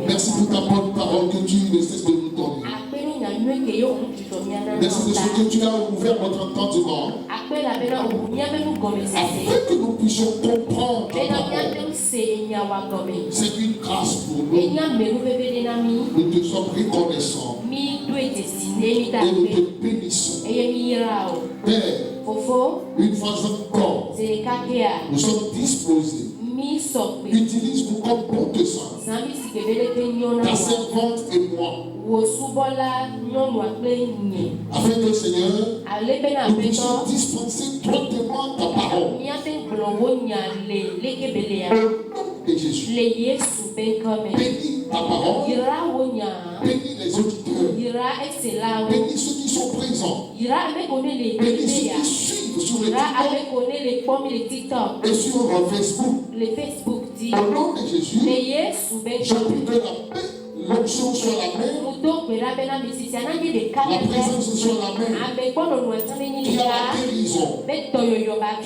Merci pour ta bonne parole que tu ne cesses de nous donner. Merci de ce que tu as ouvert notre entendement afin que nous puissions comprendre ta parole. C'est une grâce pour nous. Nous te sommes reconnaissants et nous te bénissons. Père, une fois encore, nous sommes disposés. Utilise-nous comme bon te semble. Ta servante et moi. Afin que, Seigneur, nous puissions dispenser droitement ta parole. Au nom de Jésus. Bénis ta parole. Bénis les auditeurs. Bénis ceux qui sont présents. Bénis ceux qui suivent sur le TikTok et sur Facebook. Au nom de Jésus, je prie que la paix, l'onction soit la même, la présence soit la même, qu'il y a la guérison, qu'il y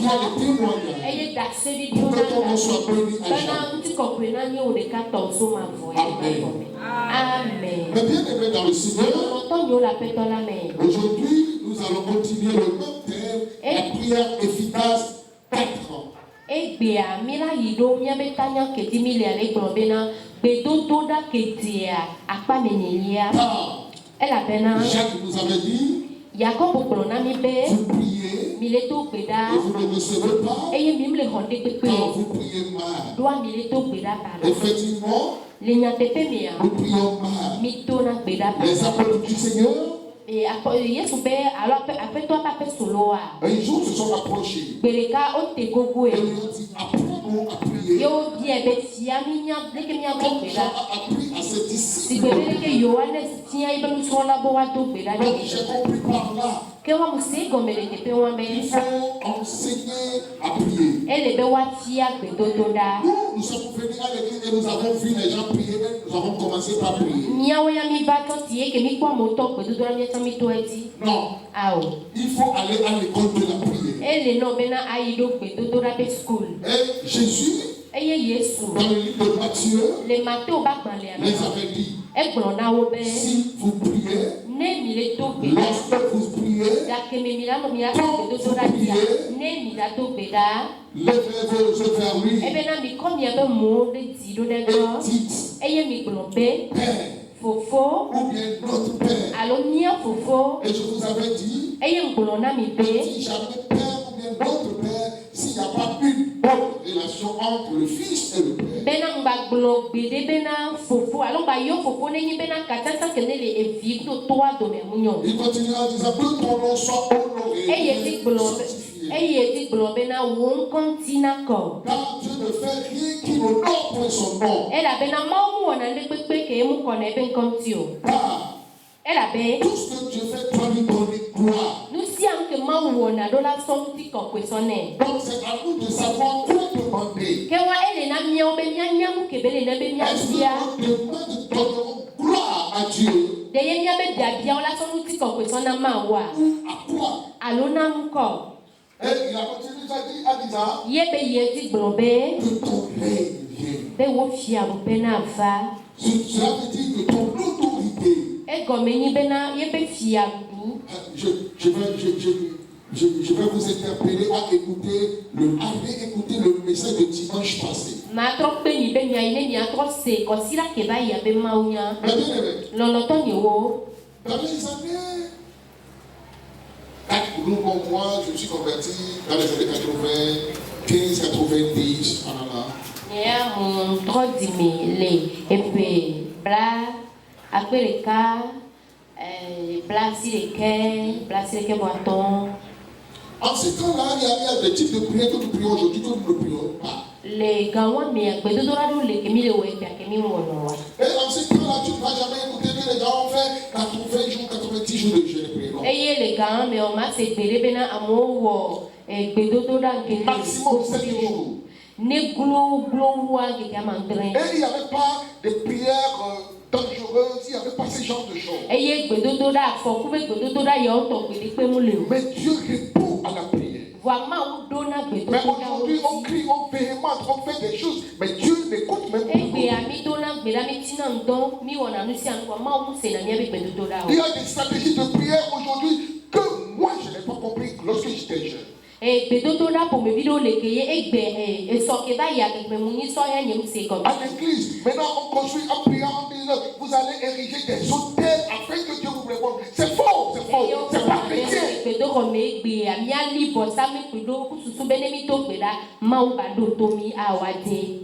a le témoignage, pour que ton nom soit béni à jamais. Amen. Mais bien aimé dans le Seigneur, aujourd'hui, nous allons continuer le même thème, la prière efficace 4 ans. Jacques nous avait dit, vous priez et vous ne recevez pas quand vous priez mal. Effectivement, nous prions mal. Les apôtres du Seigneur un jour se sont approchés et lui ont dit, apprends-nous à prier comme Jean a appris à ses disciples. Donc j'ai compris par là il faut enseigner à prier. Nous sommes venus à l'église et nous avons vu les gens prier, mais nous avons commencé par prier. Non, il faut aller à l'école de la prière. Et Jésus, dans le livre de Matthieu, les avait dit, si vous priez, lorsque vous priez, levez vos yeux vers lui et dites, Père, ou bien notre Père. Et je vous avais dit, ne dis jamais Père ou bien notre Père s'il n'y a pas une bonne relation entre le Fils et le Père. Il continue en disant que ton nom soit honoré et sanctifié. Car Dieu ne fait rien qui n'honore point son nom. Car tout ce que Dieu fait doit lui donner gloire. Donc c'est à nous de savoir quoi demander. Est-ce que nous demandons gloire à Dieu? Ou à quoi? Et il a continué à dire que ton règne vienne. Cela veut dire que ton autorité. Je vais vous interpeller à écouter le message de dimanche passé. Mais bien aimé, dans les années 4, moi, je me suis converti dans les années 95, 90, voilà. Après les cas, placer les boitons. En ce temps-là, il y a des types de prières que nous prions aujourd'hui que nous ne prions pas. Les gawans, mais et en ce temps-là, tu ne vas jamais écouter que les gens ont fait 80 jours, 90 jours de jeûne et prière. Et les gawans, mais on m'a séparé bien à mon maximum 7 jours. Et il n'y avait pas de prières dangereuses, il n'y avait pas ce genre de choses. Mais Dieu répond à la prière. Mais aujourd'hui, on crie, on véhémente, on fait des choses, mais Dieu n'écoute même pas. Il y a des stratégies de prière aujourd'hui que moi je n'ai pas compris lorsque j'étais jeune. À l'église, maintenant on construit en priant en disant vous allez ériger des hôtels afin que Dieu vous réponde. C'est faux, c'est pas chrétien.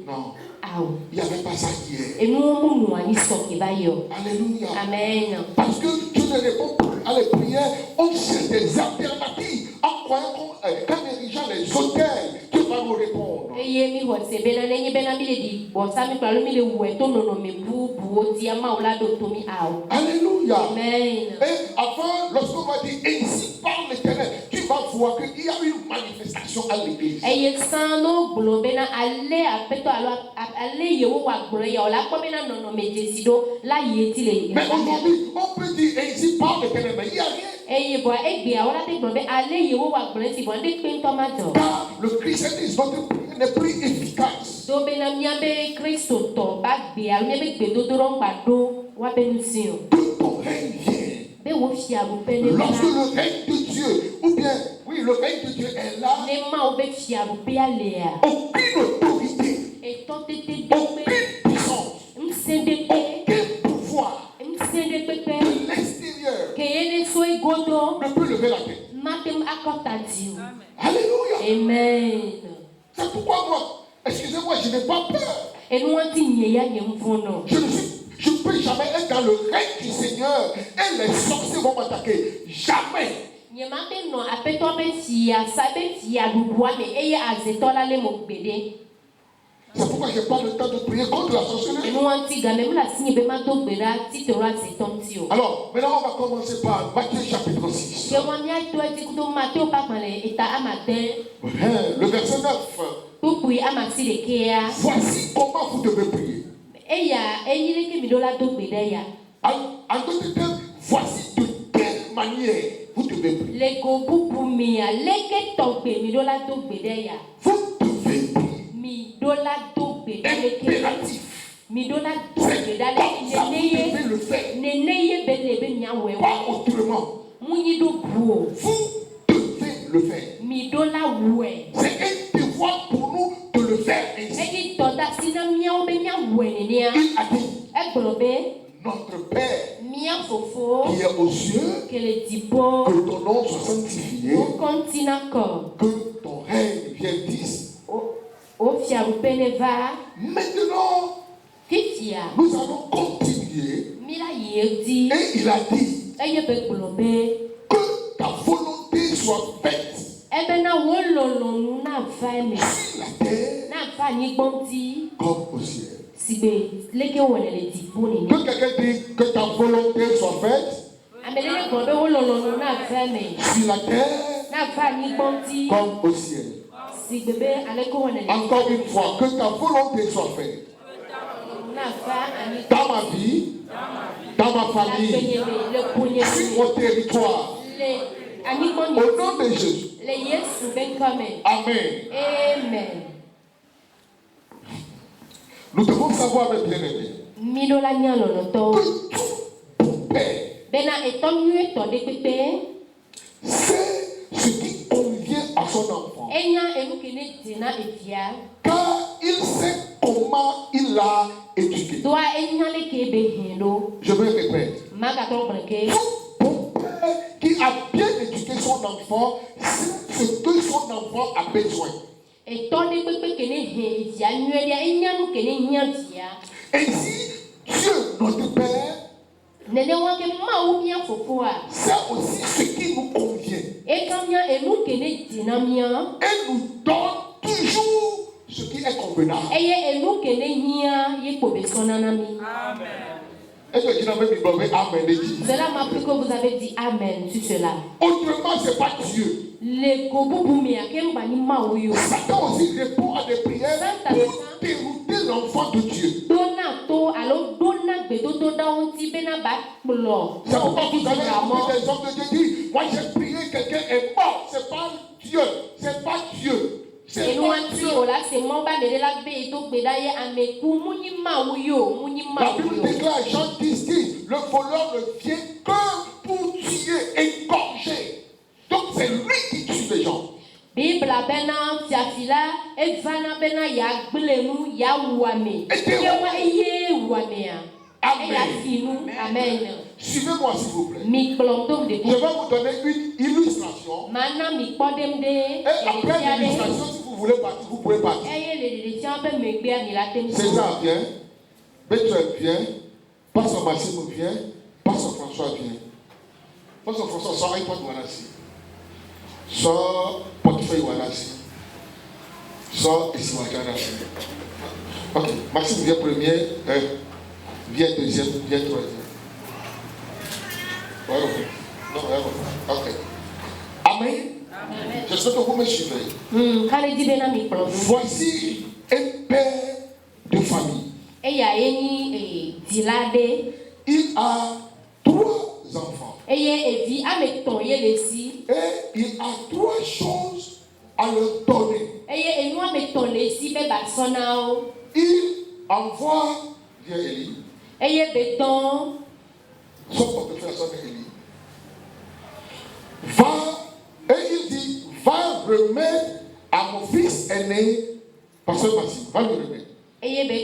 Non. Il n'y avait pas ça hier. Alléluia. Amen. Parce que Dieu ne répond plus à les prières, on cherche des alternatives en croyant qu'en érigeant les hôtels, Dieu va nous répondre. Alléluia. Amen. Et avant, lorsqu'on va dire ainsi parle l'Éternel, tu vas voir qu'il y a une manifestation à l'église. Mais aujourd'hui, on peut dire ainsi parle l'Éternel, mais il n'y a rien. Car le christianisme, notre prière n'est plus efficace. Que ton règne vienne. Lorsque le règne de Dieu, ou bien, oui, le règne de Dieu est là, aucune autorité, aucune puissance, aucun pouvoir de l'extérieur ne peut lever la tête. Alléluia. Amen. C'est pourquoi moi, excusez-moi, je n'ai pas peur. Je ne peux jamais être dans le règne du Seigneur et les sorciers vont m'attaquer. Jamais. C'est pourquoi je n'ai pas le temps de prier contre la sorcellerie. Alors, maintenant on va commencer par Matthieu chapitre 6. Le verset 9. Voici comment vous devez prier. En d'autres termes, voici de quelle manière vous devez prier. Vous devez prier. Impératif. C'est comme ça vous devez le faire. Pas autrement. Vous devez le faire. C'est un devoir pour nous de le faire ainsi. Il a dit, notre Père qui est aux cieux, que ton nom soit sanctifié, que ton règne vienne ici. Maintenant, nous allons continuer. Et il a dit que ta volonté soit faite sur la terre comme au ciel. Que quelqu'un dit que ta volonté soit faite sur la terre comme au ciel. Encore une fois, que ta volonté soit faite dans ma vie, dans ma famille, sur mon territoire. Au nom de Jésus. Amen. Nous devons savoir, mes bien-aimés, que tout père c'est ce qui convient à son enfant. Car il sait comment il l'a éduqué. Je vais répéter. Tout père qui a bien éduqué son enfant, c'est ce que son enfant a besoin. Ainsi, Dieu, notre Père, c'est aussi ce qui nous convient. Et nous donne toujours ce qui est convenable. Amen. Est-ce que tu n'as même dit Amen? Cela m'a pris que vous avez dit Amen sur cela. Autrement, ce n'est pas Dieu. Satan aussi répond à des prières pour dérouter l'enfant de Dieu. C'est pourquoi vous avez écouté des hommes de Dieu dire, moi j'ai prié, quelqu'un est mort. C'est pas Dieu. C'est pas Dieu. C'est nous anti là c'est mon ba de la be to be da ye ameku muni ma wuyo muni ma La Bible déclare, Jean 10 dit, le voleur ne vient que pour tuer, égorger. Donc c'est lui qui tue les gens. Bible bena fiafila e vana bena ya gblenu ya wame. Ye wame. Amen. Amen. Suivez-moi s'il vous plaît. Je vais vous donner une illustration. Et après l'illustration, si vous voulez partir, vous pouvez partir. César vient. Bethuel vient. Pasteur Maxime vient. Pasteur François vient. Pasteur François sort iPod Wanassi. Sort portefeuille Wanassi. Sort ici Wanassi. Ok. Maxime vient premier. Viens deuxième, viens troisième. Non, ok. Amen. J'espère que vous me suivez. Voici un père de famille. Il a 3 enfants. Et il a 3 choses à leur donner. Il envoie, viens Élie. Son portefeuille à son Élie. Va, et il dit, va remettre à mon fils aîné, pasteur Maxime, va le remettre. Les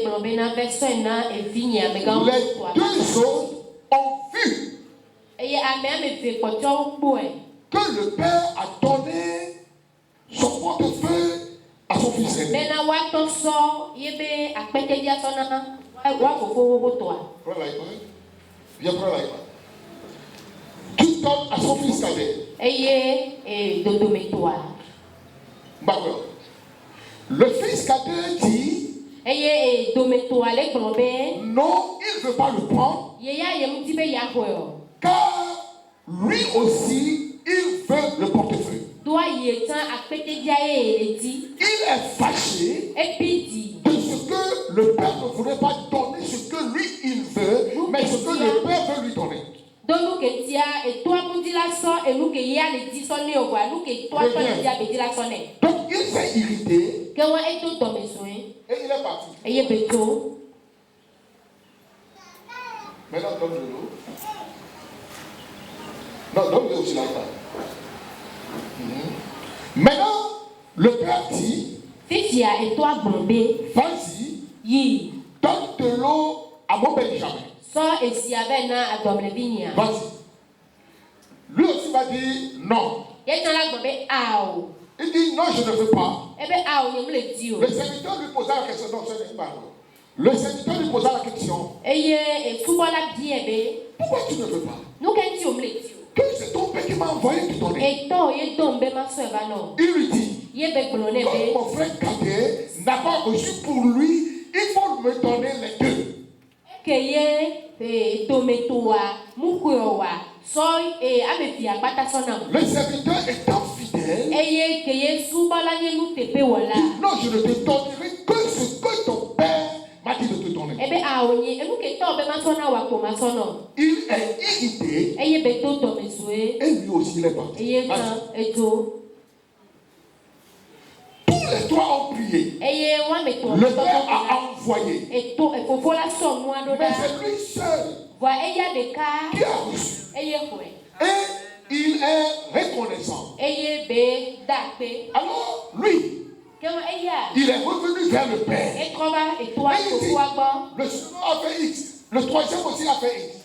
2 autres ont vu que le père a donné son portefeuille à son fils aîné. Viens prendre l'iPad. Qui donne à son fils cadet. Le fils cadet dit non, il ne veut pas le prendre. Car lui aussi, il veut le portefeuille. Il est fâché de ce que le père ne voulait pas donner ce que lui il veut, mais ce que le père veut lui donner. Donc il s'est irrité et il est parti. Maintenant donne-le l'eau. Non, donne-le aussi la table. Maintenant, le père dit, vas-y, donne de l'eau à mon Benjamin. Vas-y. Lui aussi va dire non. Il dit non, je ne veux pas. Le serviteur lui posa la question. Non, ce n'est pas. Le serviteur lui posa la question. Pourquoi tu ne veux pas? Que c'est ton père qui m'a envoyé te donner. Il lui dit, comme mon frère cadet n'a pas reçu pour lui, il faut me donner les 2. Le serviteur étant fidèle, dit non, je ne te donnerai que ce que ton père m'a dit de te donner. Il est irrité et lui aussi il est parti. Tous les 3 ont prié. Le père a envoyé. Mais c'est lui seul qui a reçu. Et il est reconnaissant. Alors lui, il est revenu vers le père. Et il dit, le second a fait X. Le troisième aussi a fait X.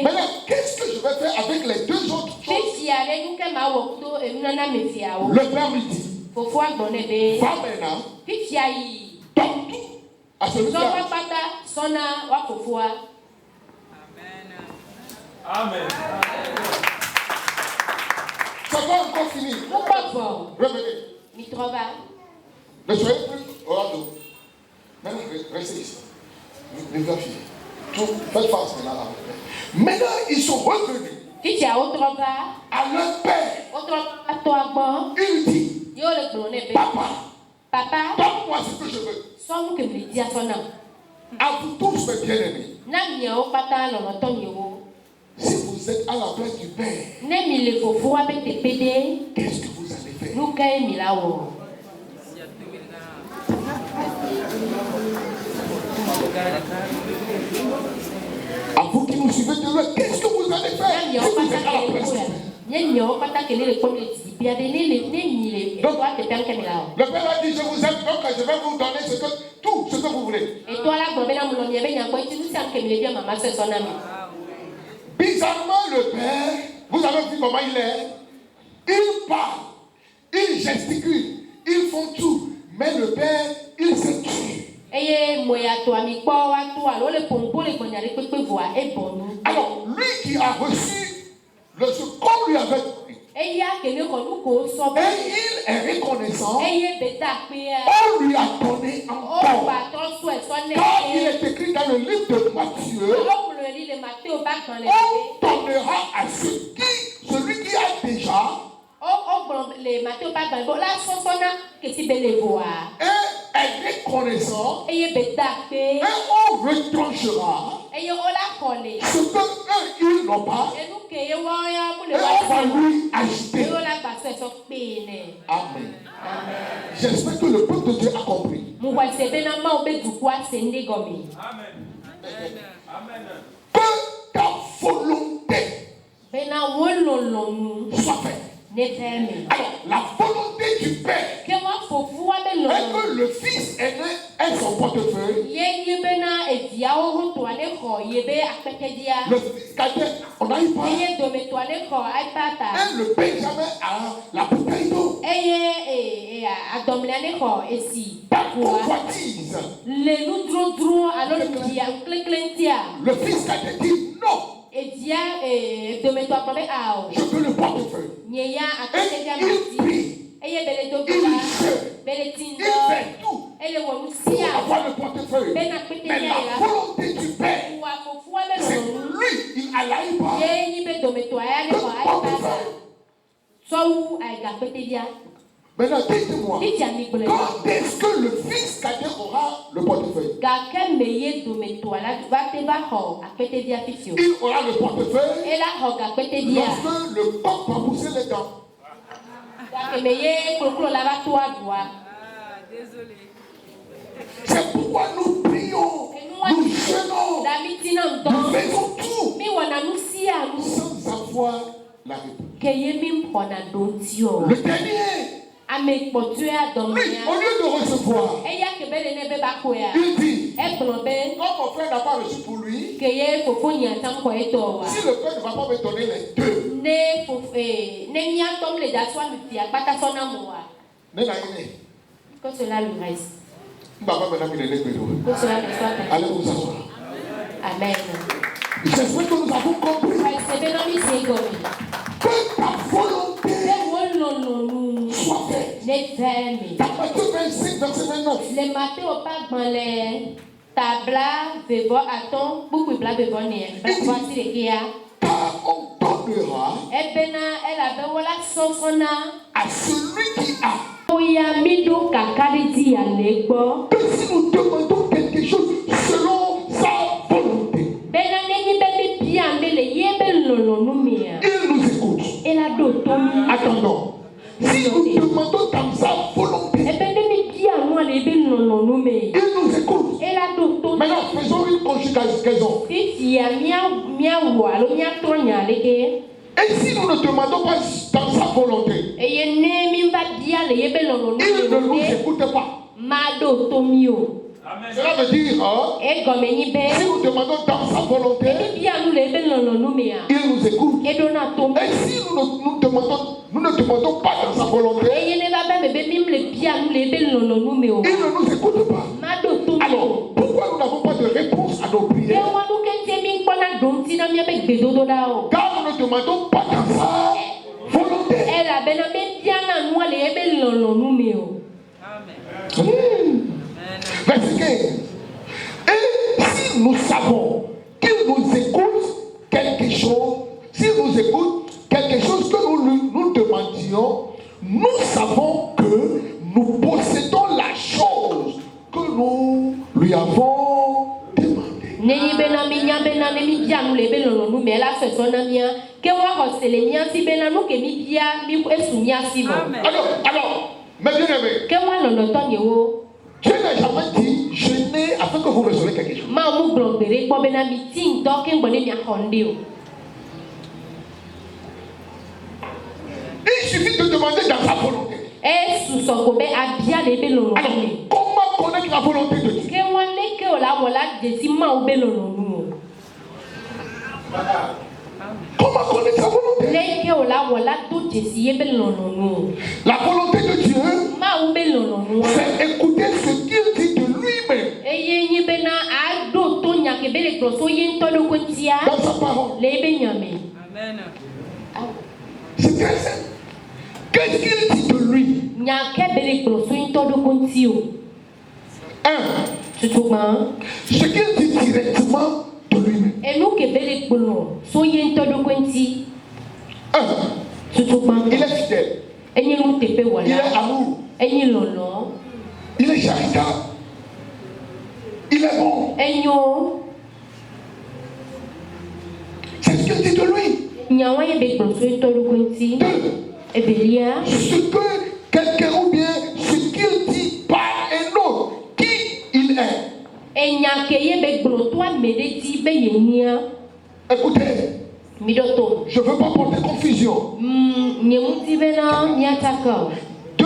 Maintenant, qu'est-ce que je vais faire avec les 2 autres choses? Le père lui dit, va maintenant, donne tout à celui qui a reçu. Amen. Ça va encore finir. Revenez. Ne soyez plus au radeau. Maintenant, restez ici. Les gars, faites face maintenant. Maintenant, ils sont revenus à leur père. Il dit, papa, donne-moi ce que je veux. À vous tous, mes bien-aimés. Si vous êtes à la place du père, qu'est-ce que vous allez fait. À vous qui nous suivez de loin, qu'est-ce que vous allez faire si vous êtes à la presse? Le Père a dit, je vous aime, donc je vais vous donner tout ce que vous voulez. Bizarrement, le Père, vous avez vu comment il est? Il parle, il gesticule, ils font tout, mais le Père, il se tue. Alors, lui qui a reçu ce qu'on lui avait donné, et il est reconnaissant, on lui a donné encore. Car il est écrit dans le livre de Matthieu, on donnera à celui qui a déjà, est reconnaissant, et on retranchera ce qu'ils n'ont pas, et on va lui ajouter. Amen. J'espère que le peuple de Dieu a compris. Que ta volonté soit faite. Alors, la volonté du Père est que le Fils aîné ait son portefeuille. Le Fils cadet, on n'arrive pas. Et le Benjamin a la bouteille d'eau. Par convoitise. Le Fils cadet dit non. Je veux le portefeuille. Et il prie. Il fait tout pour avoir le portefeuille. Mais la volonté du Père, c'est lui, il a l'aïba. Maintenant, dites-moi, quand est-ce que le Fils cadet aura le portefeuille? Il aura le portefeuille lorsque le coq va pousser les dents. C'est pourquoi nous prions, nous jeûnons, nous faisons tout sans avoir la réponse. Le dernier, lui, au lieu de recevoir, il dit, comme mon frère n'a pas reçu pour lui, si le Père ne va pas me donner les deux, que cela lui reste. Que cela me soit. Allez vous asseoir. Amen. J'espère que nous avons compris que ta volonté soit faite. Dans Matthieu 25, verset 29. Les Matthieu au pas dans les tablas de voix à ton beaucoup de blagues de bonheur. Voici les qui a. Car on donnera à celui qui a. Que si nous demandons quelque chose selon sa volonté, il nous écoute. Attendons. Si nous demandons dans sa volonté, il nous écoute. Maintenant, faisons une conjugaison. Et si nous ne demandons pas dans sa volonté, il ne nous écoute pas. Cela veut dire, si nous demandons dans sa volonté, il nous écoute. Et si nous ne demandons pas dans sa volonté, il ne nous écoute pas. Alors, pourquoi nous n'avons pas de réponse à nos prières? Car nous ne demandons pas dans sa volonté. Verset 15. Et si nous savons qu'il nous écoute quelque chose, s'il nous écoute quelque chose que nous demandions, nous savons que nous possédons la chose que nous lui avons demandé. Nenyi bena minya bena ne mi bia nu le be lolo nu me la so na mia ke wa ho sele mia si bena nu ke mi bia mi esu mia si mo. Alors, mais bien aimé. Ke wa lolo to nye wo. Dieu n'a jamais dit je n'ai afin que vous recevez quelque chose. Ma mu gbon bere po bena mi tin to ke ngbo ne mi akonde o. Il suffit de demander dans sa volonté. Esu so ko be abia le be lolo. Alors, comment connaître la volonté de Dieu? Ke wa ne ke o la wala de si ma o be lolo nu. Comment connaître sa volonté? La volonté de Dieu, c'est écouter ce qu'il dit de lui-même. Dans sa parole. Amen. C'est très simple. Qu'est-ce qu'il dit de lui? Ce qu'il dit directement de lui-même. Il est fidèle. Il est amour. Il est charitable. Il est bon. C'est ce qu'il dit de lui. Ce que quelqu'un ou bien ce qu'il dit par un autre, qui il est. Écoutez, je ne veux pas porter confusion. 2.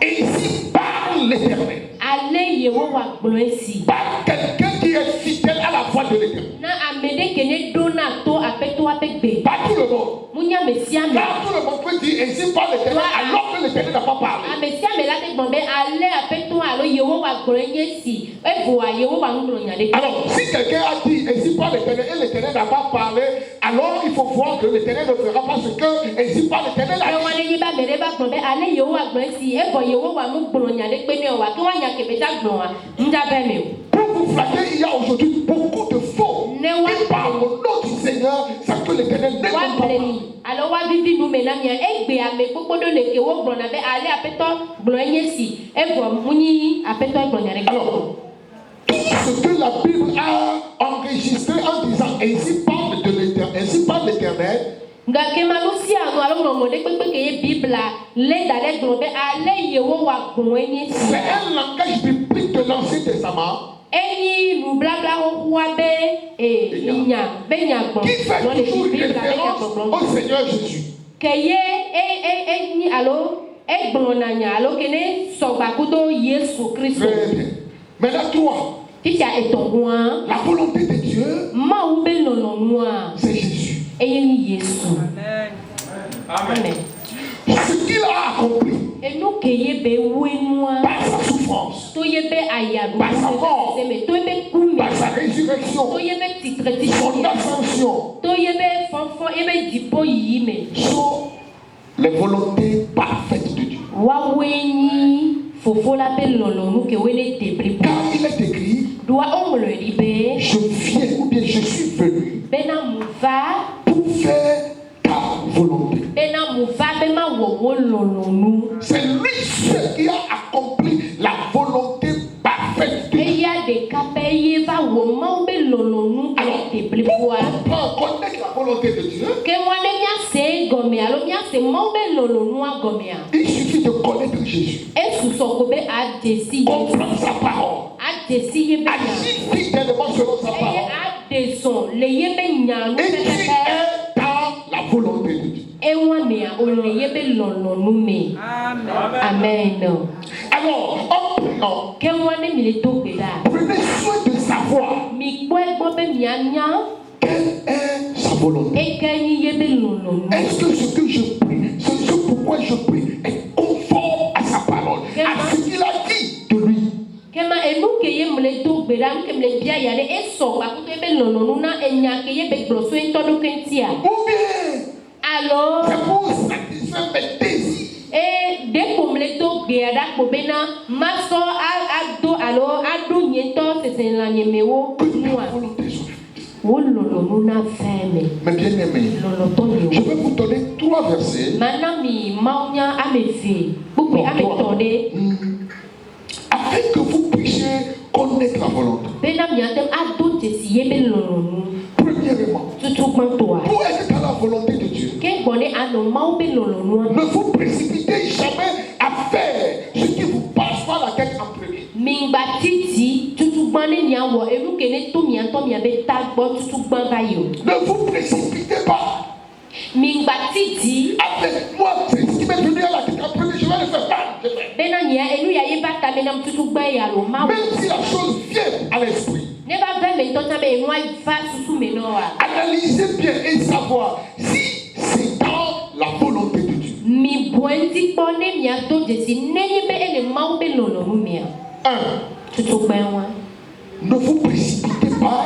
Et ici parle l'Éternel. Par quelqu'un qui est fidèle à la voix de l'Éternel. Pas tout le monde. Car tout le monde peut dire ainsi parle l'Éternel alors que l'Éternel n'a pas parlé. Alors, si quelqu'un a dit ainsi parle l'Éternel et l'Éternel n'a pas parlé, alors il faut voir que l'Éternel ne fera pas ce que ainsi parle l'Éternel a dit. Pour vous flatter, il y a aujourd'hui beaucoup de faux qui parlent au nom du Seigneur sans que l'Éternel ne comprenne pas. Alors, tout ce que la Bible a enregistré en disant ainsi parle de l'Éternel, ainsi parle l'Éternel. C'est un langage biblique de l'Ancien Testament. Qui fait toujours référence au Seigneur Jésus. Très bien. Maintenant, 3. La volonté de Dieu, c'est Jésus. Amen. Ce qu'il a accompli par sa souffrance, par sa mort, par sa résurrection, son ascension, sont les volontés parfaites de Dieu. Car il est écrit, je viens ou bien je suis venu pour faire ta volonté. C'est lui seul qui a accompli la volonté parfaite de Dieu. Alors, pour connaître la volonté de Dieu, il suffit de connaître Jésus. Comprendre sa parole. Agir fidèlement selon sa parole. Et qui est dans la volonté de Dieu. Amen. Alors, en priant, prenez soin de savoir quelle est sa volonté. Est-ce que ce que je prie, ce pourquoi je prie, est conforme à sa parole, à ce qu'il a dit de lui? Ou bien c'est pour satisfaire mes désirs. Mais bien aimé, je vais vous donner 3 versets. Afin que vous puissiez connaître la volonté. Premièrement, pour être dans la volonté de Dieu, ne vous précipitez jamais à faire ce qui vous passe par la tête en premier. Ne vous précipitez pas. Avec moi, c'est ce qui m'est venu à la tête en premier, je vais le faire. Même si la chose vient à l'esprit, analysez bien et savoir si c'est dans la volonté de Dieu. Ne vous précipitez pas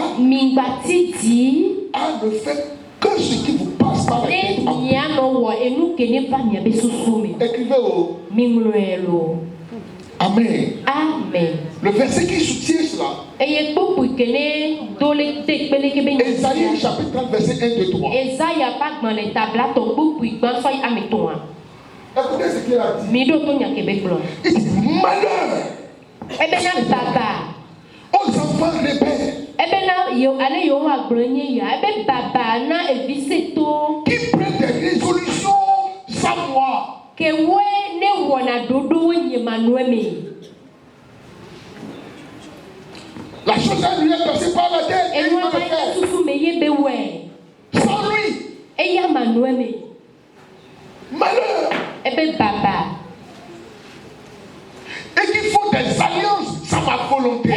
à ne faire que ce qui vous passe par la tête en premier. Écrivez au Amen. Amen. Le verset qui soutient cela, Ésaïe chapitre 30 verset 1, 2, 3. Écoutez ce qu'il a dit. Il dit malheur aux enfants rebelles qui prennent des résolutions sans moi. La chose lui est passée par la tête et il veut le faire. Sans lui. Malheur. Et qu'il faut des alliances sans ma volonté.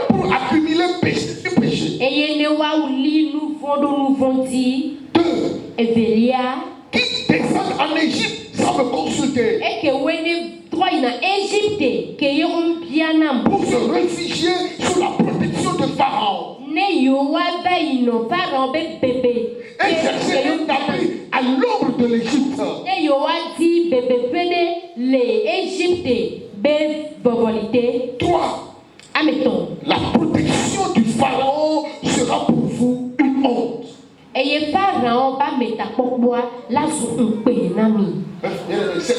Pour accumuler péché. Qui descendent en Égypte sans me consulter. Pour se réfugier sous la protection de Pharaon. Et chercher un abri à l'ombre de l'Égypte. Toi, la protection du Pharaon sera pour vous une honte. C'est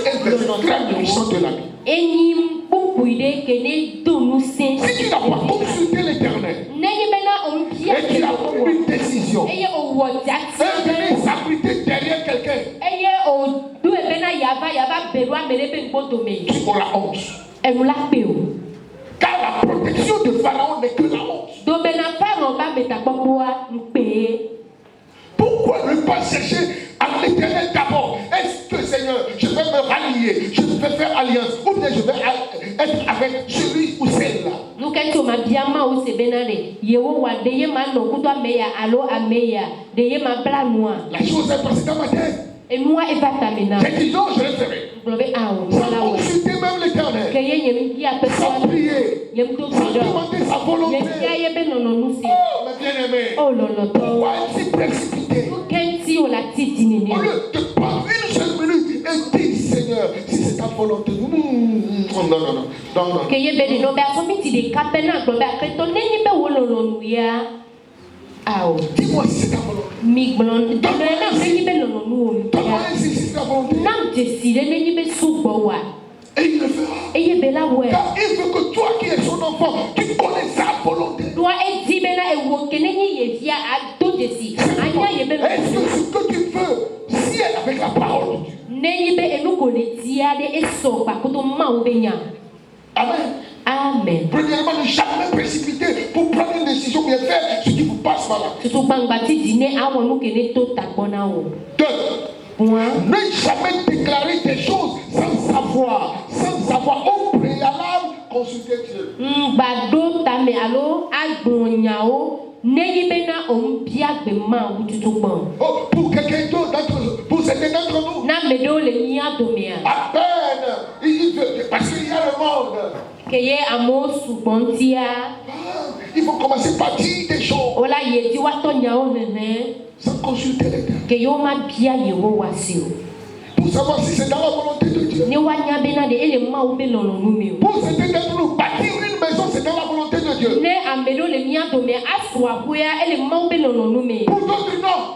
un verset très puissant de la Bible. Si tu n'as pas consulté l'Éternel et tu as pris une décision, et venir s'abriter derrière quelqu'un, tu auras honte. Car la protection de Pharaon n'est que la honte. Pourquoi ne pas chercher à l'Éternel d'abord? Est-ce que Seigneur, je vais me rallier, je vais faire alliance, ou bien je vais être avec celui ou celle-là? La chose est passée dans ma tête. J'ai dit non, je le ferai. Sans consulter même l'Éternel, sans prier, sans demander sa volonté. Oh, mes bien-aimés, pourquoi être si précipité? Au lieu de prendre une seule minute et dire Seigneur, si c'est ta volonté. Non. Dis-moi si c'est ta volonté. Donne-moi si c'est ta volonté. Et il le fera. Car il veut que toi qui es son enfant, tu connais sa volonté. Est-ce que ce que tu veux, si elle avec la parole de Dieu? Amen. Amen. Premièrement, ne jamais précipiter pour prendre une décision, bien faire ce qui vous passe par là. Deux, ne jamais déclarer des choses sans savoir au préalable consulter Dieu. Oh, pour quelqu'un d'autre, pour certains d'entre nous, à peine, parce qu'il y a le monde. Il faut commencer par dire des choses sans consulter l'Éternel. Pour savoir si c'est dans la volonté de Dieu. Pour certains d'entre nous, bâtir une maison, c'est dans la volonté de Dieu. Pour d'autres, non.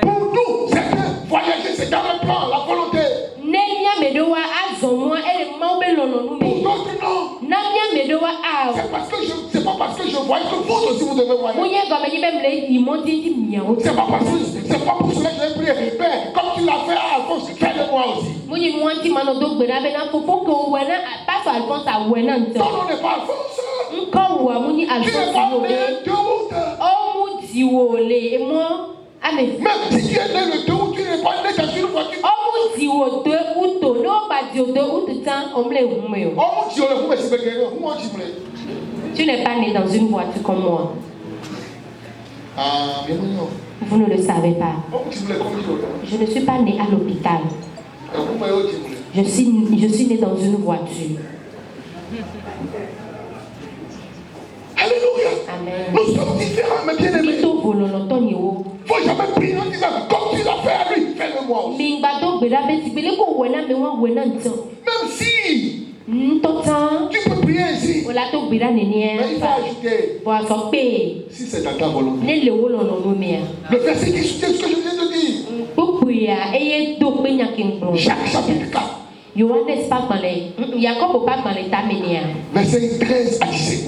Pour nous, c'est que voyager, c'est dans le plan, la volonté. Pour d'autres, non. C'est pas parce que je vois que vous aussi vous devez voyager. C'est pas pour cela que j'ai prié. Père, comme tu l'as fait à Alphonse, fais-le moi aussi. Ton nom n'est pas Alphonse. Tu n'es pas né de route. Même si tu es né le 2 août, tu n'es pas né dans une voiture. Tu n'es pas né dans une voiture comme moi. Vous ne le savez pas. Je ne suis pas né à l'hôpital. Je suis né dans une voiture. Alléluia. Amen. Nous sommes différents, mais bien aimés. Il ne faut jamais prier en disant, comme tu l'as fait à lui, fais-le moi aussi. Même si tu peux prier ici, mais il faut ajouter, si c'est dans ta volonté. Le verset qui soutient ce que je viens de dire. Jacques chapitre 4. Verset 13 à 17.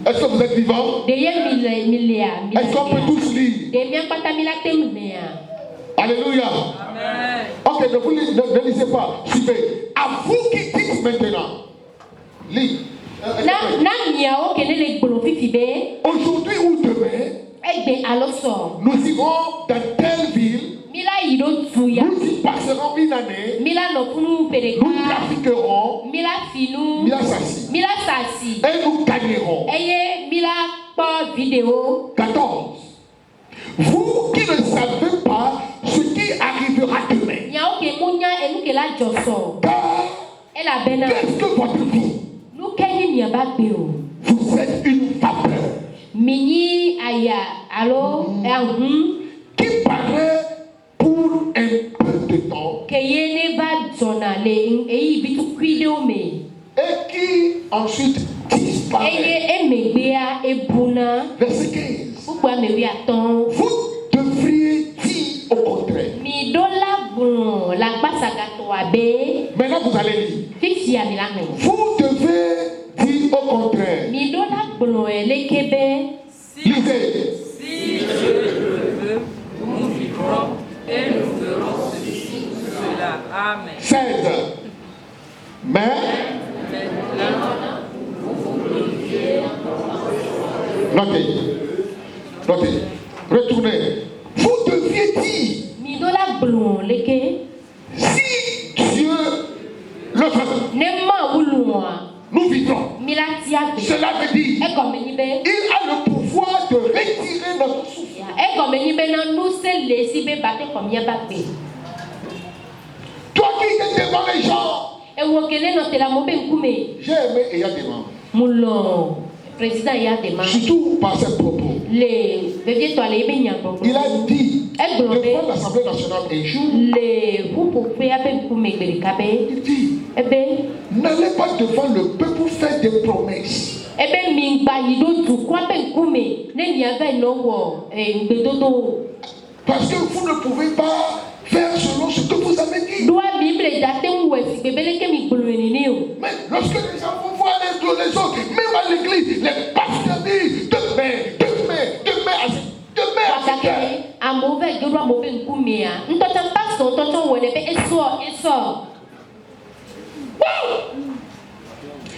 Est-ce que vous êtes vivants? Est-ce qu'on peut tous lire? Alléluia. Amen. Ok, ne lisez pas. Suivez. À vous qui dites maintenant. Lis. Aujourd'hui ou demain, nous irons dans telle ville. Nous y passerons une année. Nous trafiquerons. Mila sassi. Et nous gagnerons. 14. Vous qui ne savez pas ce qui arrivera demain. Car qu'est-ce que votre vie? Vous êtes une vapeur qui paraît pour un peu de temps et qui ensuite disparaît. Verset 15. Vous devriez dire au contraire. Maintenant vous allez lire. Vous devez dire au contraire. Lisez. Si je le veux, nous vivrons et nous ferons ceci, cela. Amen. 16. Mais notez. Retournez. Vous deviez dire. Si Dieu le veut, nous vivons. Cela veut dire il a le pouvoir de retirer notre souffle. Toi qui es devant les gens, j'ai aimé et il y a des membres. Surtout par ses propos. Il a dit devant l'Assemblée nationale un jour, il dit n'allez pas devant le peuple pour faire des promesses. Parce que vous ne pouvez pas faire selon ce que vous avez dit. Mais lorsque les gens vont voir les autres, même à l'église, les pasteurs disent demain à 7 heures.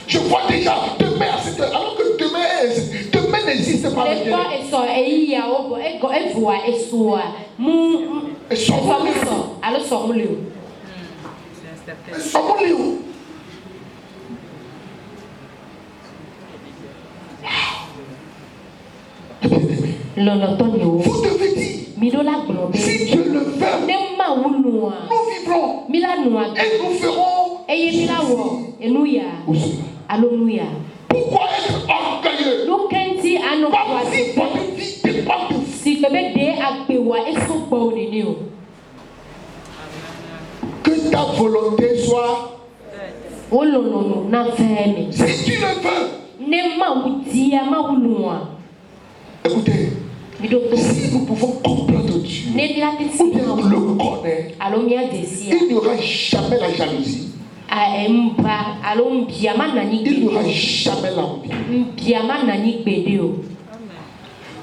Je vois déjà demain à 7 heures, alors que demain n'existe pas. Vous devez dire, si Dieu le veut, nous vivrons et nous ferons pourquoi être orgueilleux? Pas si votre vie dépend de vous. Que ta volonté soit. Si tu le veux. Écoutez, si nous pouvons comprendre spiritueux, ou bien le connaît, il n'y aura jamais la jalousie. Il n'y aura jamais l'envie.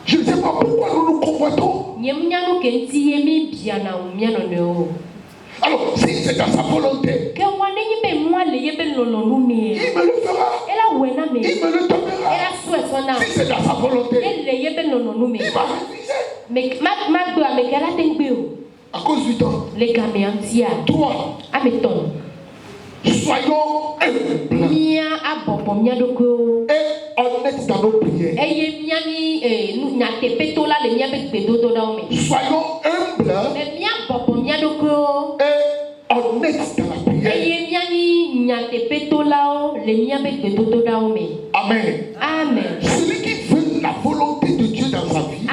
Je ne sais pas pourquoi nous nous convoitons. Alors, si c'est dans sa volonté, il me le fera. Il me le donnera. Si c'est dans sa volonté, il va réviser. À cause du temps. Toi, soyons humbles et honnêtes dans nos prières. Soyons humbles et honnêtes dans la prière. Amen. Amen. Celui qui veut la volonté de Dieu dans sa vie,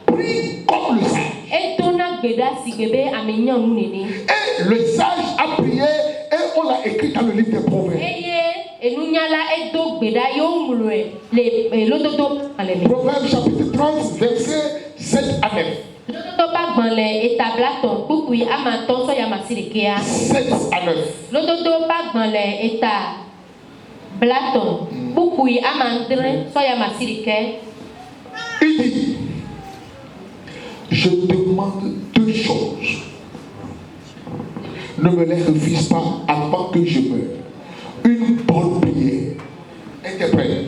prie comme le sage. Et le sage a prié et on l'a écrit dans le livre des Proverbes. Proverbes chapitre 30, versets 7 à 9. 7 à 9. Il dit, je demande deux choses. Ne me les refuse pas avant que je meure. Une bonne prière. Interprète.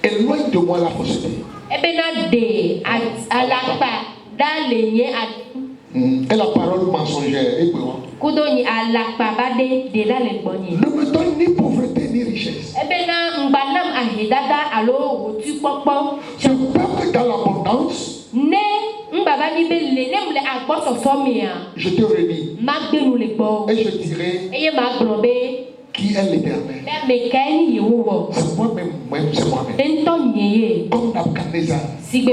Éloigne de moi la fausseté. Et la parole mensongère. Ne me donne ni pauvreté ni richesse. Je peuple dans l'abondance. Je te redis. Et je dirai qui est l'Éternel. C'est moi-même, c'est moi-même. Comme Nebuchadnezzar. Il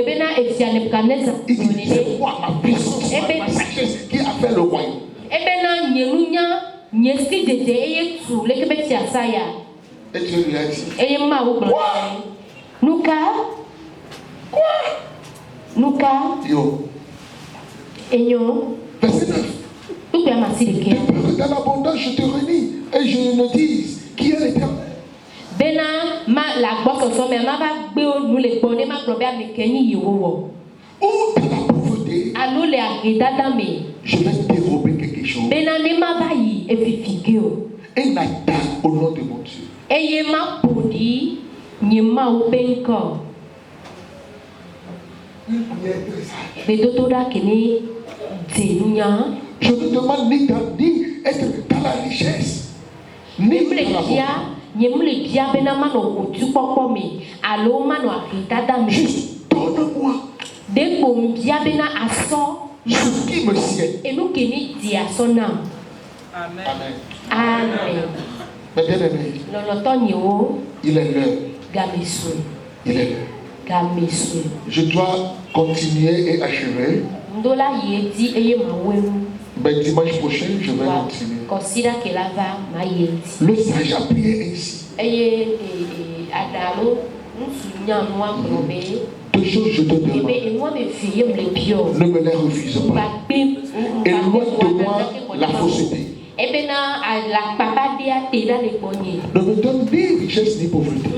dit, c'est moi, ma puissance, ma sagesse qui a fait le royaume. Et tu lui as dit, quoi? Yo. Verset 9. Dans l'abondance, je te réunis et je ne dis qui est l'Éternel. Ou dans la pauvreté, je vais dérober quelque chose. Une attaque au nom de mon Dieu. Une prière très sage. Je ne demande ni être dans la richesse, ni dans la pauvreté. Juste donne-moi ce qui me sied. Amen. Amen. Mais bien aimé, il est l'heure. Il est l'heure. Je dois continuer et achever. Mais dimanche prochain, je vais continuer. Le sage a prié ainsi. Deux choses je te demande. Ne me les refuse pas. Éloigne de moi la fausseté. Ne me donne ni richesse ni pauvreté.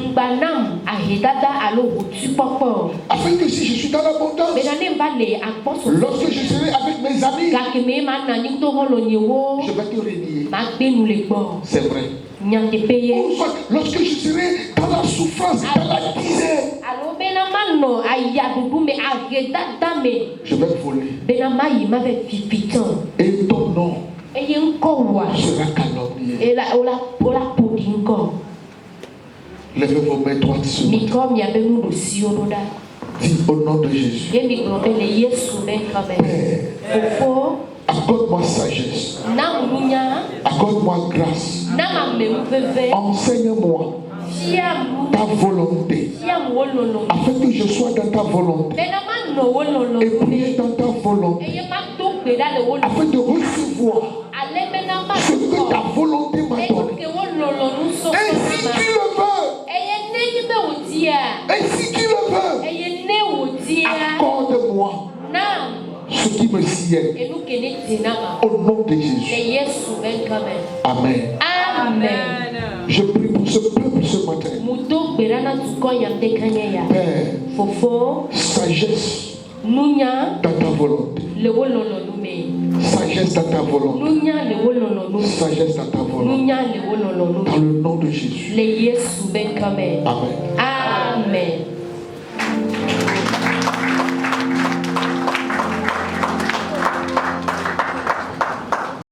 Afin que si je suis dans l'abondance, lorsque je serai avec mes amis, je vais te régner. C'est vrai. Lorsque je serai dans la souffrance, dans la misère, je vais voler. Et ton nom sera calomnié. Levez vos mains droites sur moi. Dis au nom de Jésus. Père, accorde-moi sagesse. Accorde-moi grâce. Enseigne-moi ta volonté. Afin que je sois dans ta volonté. Et prier dans ta volonté. Afin de recevoir ce que ta volonté m'a donné. Et si tu le veux, accorde-moi ce qui me sied. Au nom de Jésus. Amen. Amen. Je prie pour ce peuple ce matin. Père, sagesse dans ta volonté. Sagesse dans ta volonté. Sagesse dans ta volonté. Dans le nom de Jésus. Amen. Amen. Amen.